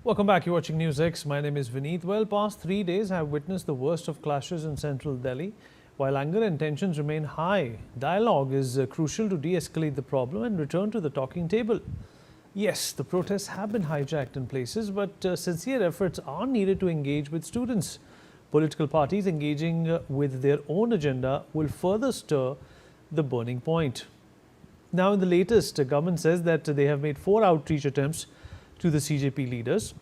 Welcome back. You're watching NewsX. My name is Vineet. Well, past 3 days have witnessed the worst of clashes in central Delhi. While anger and tensions remain high, dialogue is crucial to de-escalate the problem and return to the talking table. Yes, the protests have been hijacked in places, but sincere efforts are needed to engage with students. Political parties engaging with their own agenda will further stir the burning point. Now, in the latest, the government says that they have made 4 outreach attempts to the CJP leaders.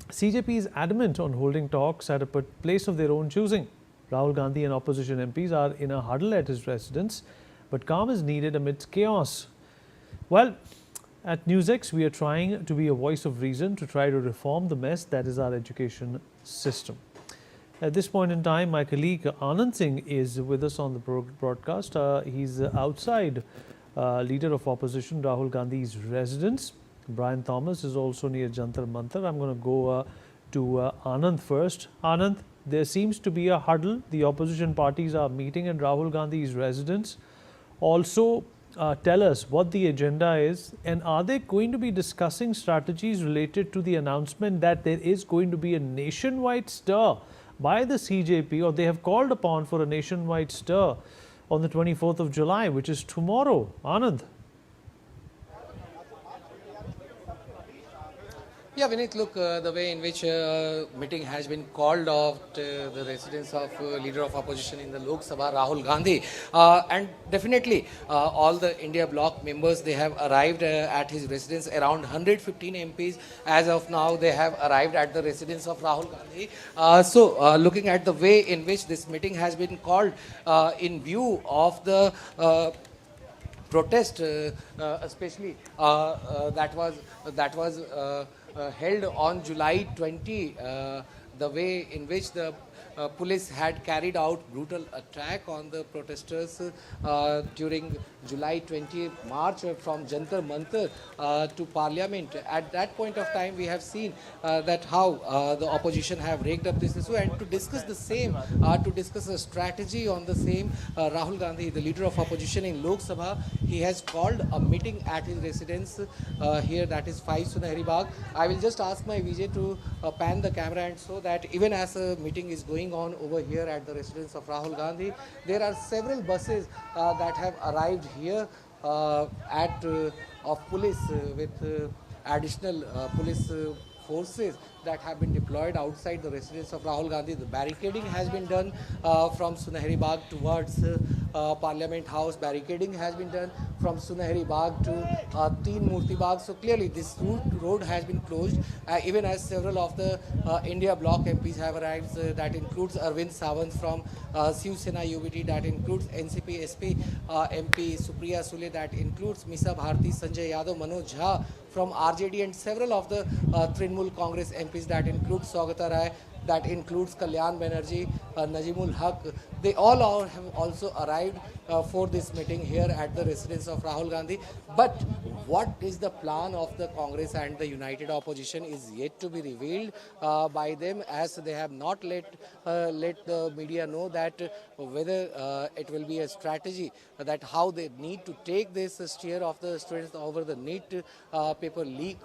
CJP is adamant on holding talks at a place of their own choosing. Rahul Gandhi and opposition MPs are in a huddle at his residence, but calm is needed amidst chaos. Well, at NewsX, we are trying to be a voice of reason to try to reform the mess that is our education system. At this point in time, my colleague Anand Singh is with us on the broadcast. He's outside leader of opposition Rahul Gandhi's residence. Brian Thomas is also near Jantar Mantar. I'm going to go to Anand first. Anand, there seems to be a huddle. The opposition parties are meeting at Rahul Gandhi's residence. Also, tell us what the agenda is, and are they going to be discussing strategies related to the announcement that there is going to be a nationwide stir by the CJP, or they have called upon for a nationwide stir on the 24th of July, which is tomorrow? Anand. Yeah, Vineet, look, the way in which meeting has been called off the residence of leader of opposition in the Lok Sabha, Rahul Gandhi, and definitely all the India Bloc members, they have arrived at his residence. Around 115 MPs as of now, they have arrived at the residence of Rahul Gandhi. Looking at the way in which this meeting has been called in view of the protest, especially that was held on July 20, the way in which the police had carried out brutal attack on the protesters during July 20 march from Jantar Mantar to Parliament. At that point of time, we have seen that how the opposition have raked up this issue, and to discuss the same, to discuss a strategy on the same, Rahul Gandhi, the leader of opposition in Lok Sabha, he has called a meeting at his residence here, that is 5 Sunahari Bagh. I will just ask my Vijay to pan the camera and show that even as a meeting is going on over here at the residence of Rahul Gandhi, there are several buses that have arrived here of police with additional police forces that have been deployed outside the residence of Rahul Gandhi. The barricading has been done from Sunahari Bagh towards Parliament House. Barricading has been done from Sunahari Bagh to Teen Murti Bagh. So clearly this road has been closed, even as several of the India Bloc MPs have arrived. That includes Arvind Sawant from Shiv Sena UBT, that includes NCP SP MP Supriya Sule, that includes Misa Bharti, Sanjay Yadav, Manoj Jha from RJD, and several of the Trinamool Congress MPs, that includes Saugata Rai, that includes Kalyan Banerjee, Najimul Haq. They all have also arrived for this meeting here at the residence of Rahul Gandhi. But what is the plan of the Congress and the united opposition is yet to be revealed by them, as they have not let the media know that whether it will be a strategy, that how they need to take this steer of the students over the NEET paper leak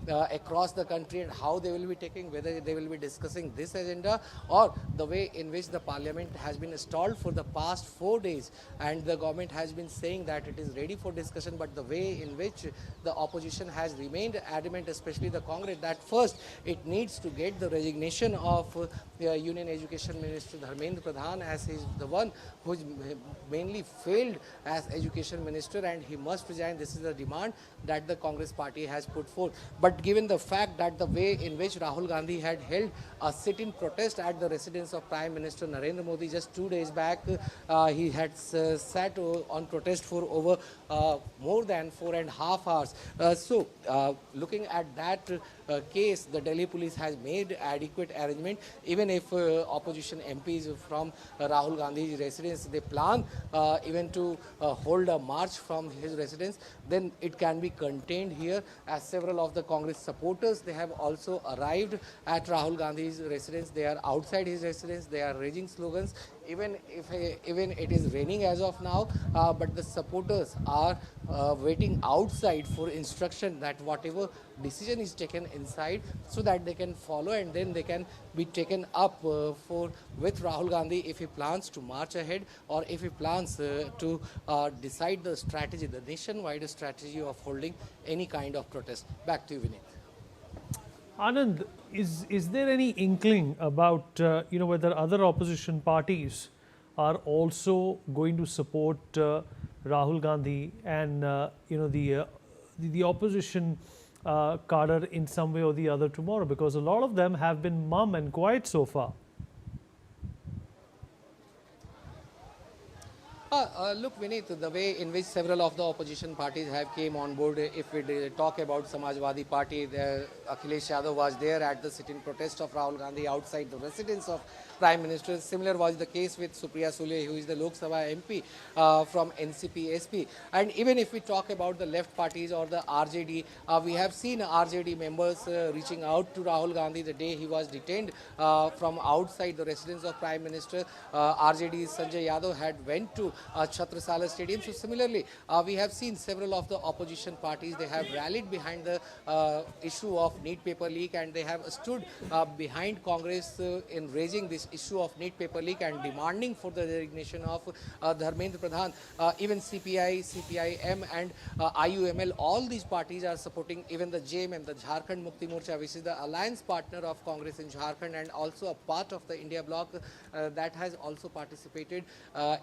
across the country, and how they will be taking, whether they will be discussing this agenda, or the way in which the parliament has been stalled for the past 4 days, and the government has been saying that it is ready for discussion, but the way in which the opposition has remained adamant, especially the Congress, that first it needs to get the resignation of Union Education Minister Dharmendra Pradhan, as he is the one who mainly failed as Education Minister, and he must resign. This is the demand that the Congress party has put forth. But given the fact that the way in which Rahul Gandhi had held a sit-in protest at the residence of Prime Minister Narendra Modi just 2 days back, he had sat on protest for over more than 4.5 hours. Looking at that case, the Delhi police has made adequate arrangement. Even if opposition MPs from Rahul Gandhi's residence, they plan even to hold a march from his residence, then it can be contained here, as several of the Congress supporters, they have also arrived at Rahul Gandhi's residence. They are outside his residence. They are raising slogans. even it is raining as of now, but the supporters are waiting outside for instruction that whatever decision is taken inside, so that they can follow and then they can be taken up for with Rahul Gandhi if he plans to march ahead, or if he plans to decide the strategy, the nationwide strategy of holding any kind of protest. Back to you, Vinit. Anand, is there any inkling about whether other opposition parties are also going to support Rahul Gandhi and the opposition cadre in some way or the other tomorrow? Because a lot of them have been mum and quiet so far. Look, Vinit, the way in which several of the opposition parties have came on board, if we talk about Samajwadi Party, Akhilesh Yadav was there at the sit-in protest of Rahul Gandhi outside the residence of Prime Minister. Similar was the case with Supriya Sule, who is the Lok Sabha MP from NCP SP. And even if we talk about the left parties or the RJD, we have seen RJD members reaching out to Rahul Gandhi the day he was detained from outside the residence of Prime Minister. RJD's Sanjay Yadav had went to Chhatrasala Stadium. So similarly, we have seen several of the opposition parties, they have rallied behind the issue of NEET paper leak, and they have stood behind Congress in raising this issue of NEET paper leak and demanding for the resignation of Dharmendra Pradhan. Even CPI, CPIM and IUML, all these parties are supporting. Even the JMM, the Jharkhand Mukti Morcha, which is the alliance partner of Congress in Jharkhand and also a part of the India Bloc, that has also participated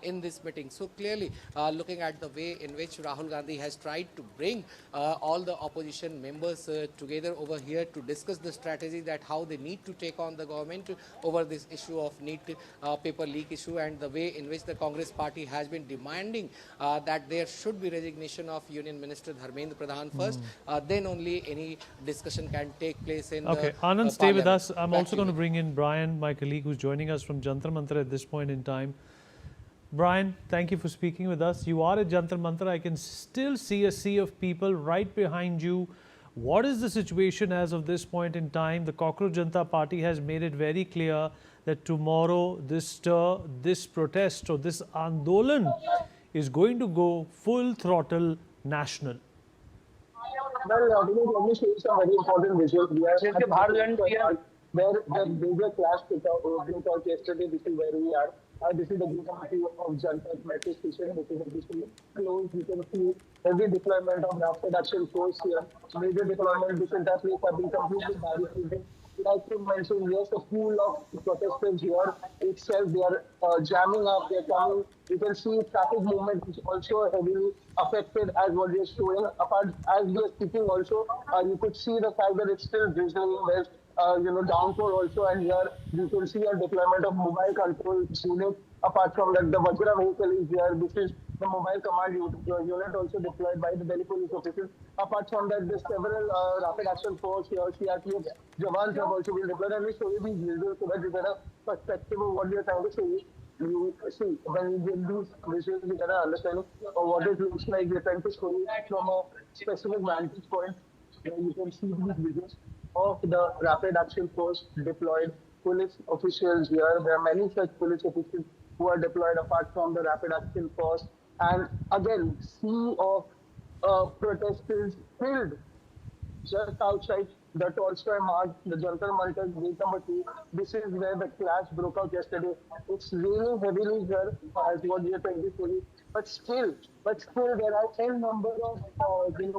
in this meeting. So clearly, looking at the way in which Rahul Gandhi has tried to bring all the opposition members together over here to discuss the strategy that how they need to take on the government over this issue of NEET paper leak issue, and the way in which the Congress party has been demanding that there should be resignation of Union Minister Dharmendra Pradhan first, then only any discussion can take place in okay, the Anand, stay with us. I'm Back also to going to you. bring in Brian, my colleague, who's joining us from Jantar Mantar at this point in time. Brian, thank you for speaking with us. You are at Jantar Mantar. I can still see a sea of people right behind you. What is the situation as of this point in time? The Cockroach Janata Party has made it very clear that tomorrow this protest or this Andolan is going to go full throttle national. Well, let me show you some very important visuals. We are at where the major clash broke out yesterday. This is where we are. This is the group of Jantar metro station. This is officially closed. You can see heavy deployment of rapid action force here. Major deployment. This entire place have been completely barricaded. Like you mentioned, yes, a pool of protesters here itself, they are jamming up, they are coming. You can see traffic movement is also heavily affected as what we are showing. Apart, as we are speaking also, you could see the fact that it's still drizzling. There's downpour also, and here you can see a deployment of mobile control unit. Apart from that, the Vajra vehicle is here. This is the mobile command unit also deployed by the Delhi police officers. Apart from that, there's several rapid action force here, CRPF Jawans have also been deployed. And we show you these visuals so that you get a perspective of what we are trying to show you. You see, when you get these visuals, you get an understanding of what it looks like. We're trying to show you from a specific vantage point. You can see these visuals of the rapid action force deployed police officials here. There are many such police officials who are deployed apart from the rapid action force. And again, sea of protesters filled just outside the Tolstoy March, the Jantar Mantar, gate number 2. This is where the clash broke out yesterday. It's raining heavily here, as what we are trying to show you. But still, there are n number of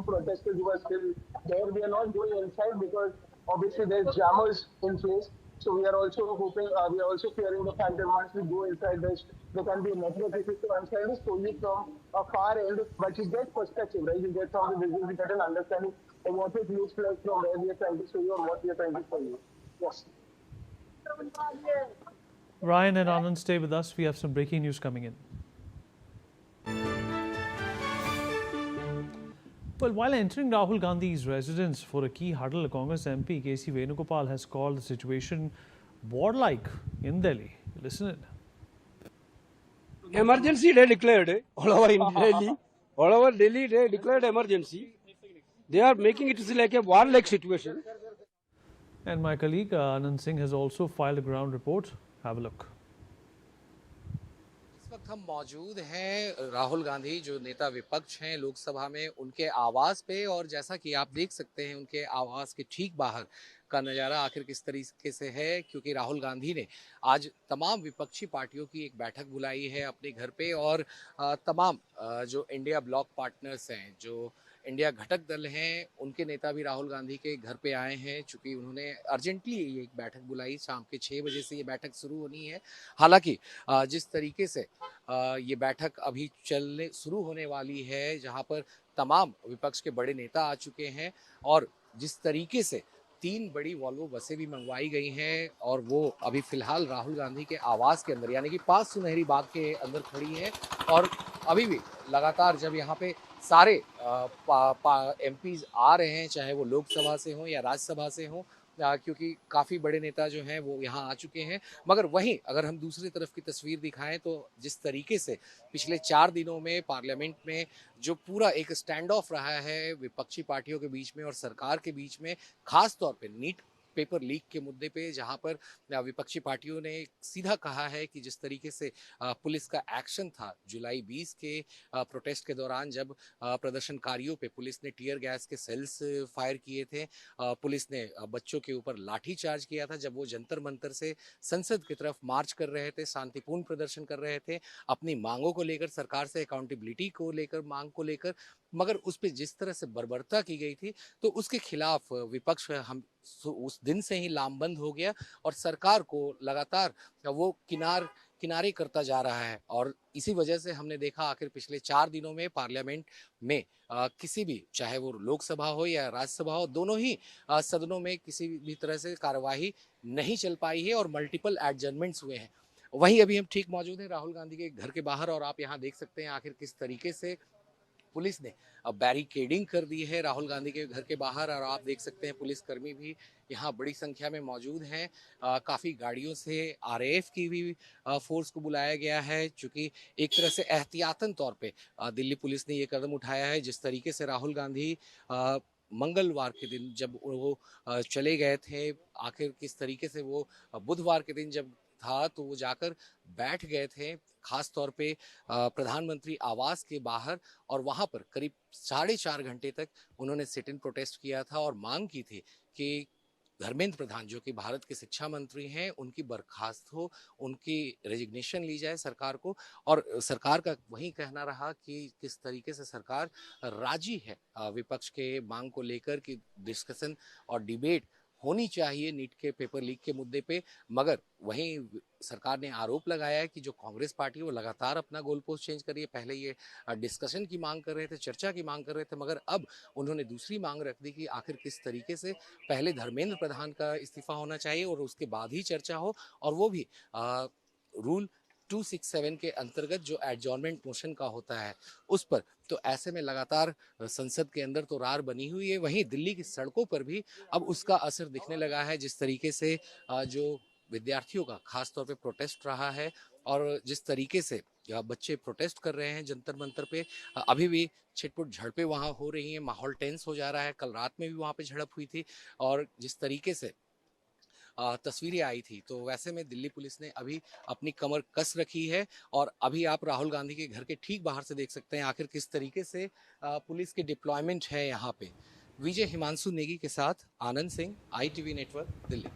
protesters who are still there. We are not going inside because obviously there's jammers in place. So we are also hoping, we are also fearing the fact that once we go inside this, there can be a network issue. So I'm trying to show you from a far end, but you get perspective, right? You get from the visuals, you get an understanding of what it looks like from where we are trying to show you or what we are trying to show you. Yes. Ryan and Anand, stay with us. We have some breaking news coming in. Well, while entering Rahul Gandhi's residence for a key huddle, Congress MP KC Venugopal has called the situation warlike in Delhi. Listen in. Emergency day declared all over in Delhi. All over Delhi, they declared emergency. They are making it like a warlike situation. And my colleague Anand Singh has also filed a ground report. Have a look. वक्त हम मौजूद हैं राहुल गांधी जो नेता विपक्ष हैं लोकसभा में, उनके आवास पे। और जैसा कि आप देख सकते हैं उनके आवास के ठीक बाहर का नज़ारा आखिर किस तरीके से है, क्योंकि राहुल गांधी ने आज तमाम विपक्षी पार्टियों की एक बैठक बुलाई है अपने घर पे। और तमाम जो इंडिया ब्लॉक पार्टनर्स हैं, जो इंडिया घटक दल हैं, उनके नेता भी राहुल गांधी के घर पे आए हैं, चूँकि उन्होंने अर्जेंटली ये एक बैठक बुलाई। शाम के 6 बजे से ये बैठक शुरू होनी है। हालांकि जिस तरीके से ये बैठक अभी चलने शुरू होने वाली है, जहां पर तमाम विपक्ष के बड़े नेता आ चुके हैं, और जिस तरीके से 3 बड़ी वॉल्वो बसें भी मंगवाई गई हैं, और वो अभी फिलहाल राहुल गांधी के आवास के अंदर यानी कि 5 सुनहरी बाग के अंदर खड़ी हैं। और अभी भी लगातार जब यहाँ पे सारे एमपीज आ रहे हैं, चाहे वो लोकसभा से हों या राज्यसभा से हों, क्योंकि काफ़ी बड़े नेता जो हैं वो यहाँ आ चुके हैं। मगर वहीं अगर हम दूसरी तरफ की तस्वीर दिखाएं तो जिस तरीके से पिछले 4 दिनों में पार्लियामेंट में जो पूरा एक स्टैंड ऑफ रहा है विपक्षी पार्टियों के बीच में और सरकार के बीच में, खास तौर पे नीट पेपर लीक के मुद्दे पे, जहां पर विपक्षी पार्टियों ने सीधा कहा है कि जिस तरीके से पुलिस का एक्शन था जुलाई 20 के प्रोटेस्ट के दौरान, जब प्रदर्शनकारियों पे पुलिस ने टीयर गैस के सेल्स फायर किए थे, पुलिस ने बच्चों के ऊपर लाठी चार्ज किया था, जब वो जंतर मंतर से संसद की तरफ मार्च कर रहे थे, शांतिपूर्ण प्रदर्शन कर रहे थे, अपनी मांगों को लेकर, सरकार से अकाउंटेबिलिटी को लेकर, मांग को लेकर, मगर उस पर जिस तरह से बर्बरता की गई थी, तो उसके खिलाफ विपक्ष हम उस दिन से ही लामबंद हो गया और सरकार को लगातार वो किनारे करता जा रहा है। और इसी वजह से हमने देखा आखिर पिछले 4 दिनों में पार्लियामेंट में किसी भी, चाहे वो लोकसभा हो या राज्यसभा हो, दोनों ही सदनों में किसी भी तरह से कार्यवाही नहीं चल पाई है और मल्टीपल एडजर्नमेंट्स हुए हैं। वहीं अभी हम ठीक मौजूद हैं राहुल गांधी के घर के बाहर, और आप यहाँ देख सकते हैं आखिर किस तरीके से पुलिस ने बैरिकेडिंग कर दी है राहुल गांधी के घर के बाहर। और आप देख सकते हैं पुलिसकर्मी भी यहाँ बड़ी संख्या में मौजूद हैं। काफ़ी गाड़ियों से आरएएफ की भी फोर्स को बुलाया गया है, चूँकि एक तरह से एहतियातन तौर पे दिल्ली पुलिस ने ये कदम उठाया है। जिस तरीके से राहुल गांधी मंगलवार के दिन जब वो चले गए थे, आखिर किस तरीके से वो बुधवार के दिन जब था तो वो जाकर बैठ गए थे खास तौर पे प्रधानमंत्री आवास के बाहर, और वहां पर करीब 4.5 घंटे तक उन्होंने सिट इन प्रोटेस्ट किया था और मांग की थी कि धर्मेंद्र प्रधान जो कि भारत के शिक्षा मंत्री हैं, उनकी बर्खास्त हो, उनकी रेजिग्नेशन ली जाए सरकार को। और सरकार का वही कहना रहा कि किस तरीके से सरकार राजी है विपक्ष के मांग को लेकर कि डिस्कशन और डिबेट होनी चाहिए नीट के पेपर लीक के मुद्दे पे। मगर वहीं सरकार ने आरोप लगाया है कि जो कांग्रेस पार्टी है वो लगातार अपना गोल पोस्ट चेंज कर रही है। पहले ये डिस्कशन की मांग कर रहे थे, चर्चा की मांग कर रहे थे, मगर अब उन्होंने दूसरी मांग रख दी कि आखिर किस तरीके से पहले धर्मेंद्र प्रधान का इस्तीफा होना चाहिए और उसके बाद ही चर्चा हो, और वो भी रूल 267 के अंतर्गत जो एडजॉर्नमेंट मोशन का होता है उस पर। तो ऐसे में लगातार संसद के अंदर तो रार बनी हुई है, वहीं दिल्ली की सड़कों पर भी अब उसका असर दिखने लगा है। जिस तरीके से जो विद्यार्थियों का खास तौर पे प्रोटेस्ट रहा है और जिस तरीके से बच्चे प्रोटेस्ट कर रहे हैं जंतर मंतर पे, अभी भी छिटपुट झड़पें वहाँ हो रही हैं, माहौल टेंस हो जा रहा है। कल रात में भी वहाँ पे झड़प हुई थी, और जिस तरीके से तस्वीरें आई थी, तो वैसे में दिल्ली पुलिस ने अभी अपनी कमर कस रखी है। और अभी आप राहुल गांधी के घर के ठीक बाहर से देख सकते हैं आखिर किस तरीके से पुलिस की डिप्लॉयमेंट है यहाँ पे। विजय हिमांशु नेगी के साथ आनंद सिंह, ITV नेटवर्क, दिल्ली।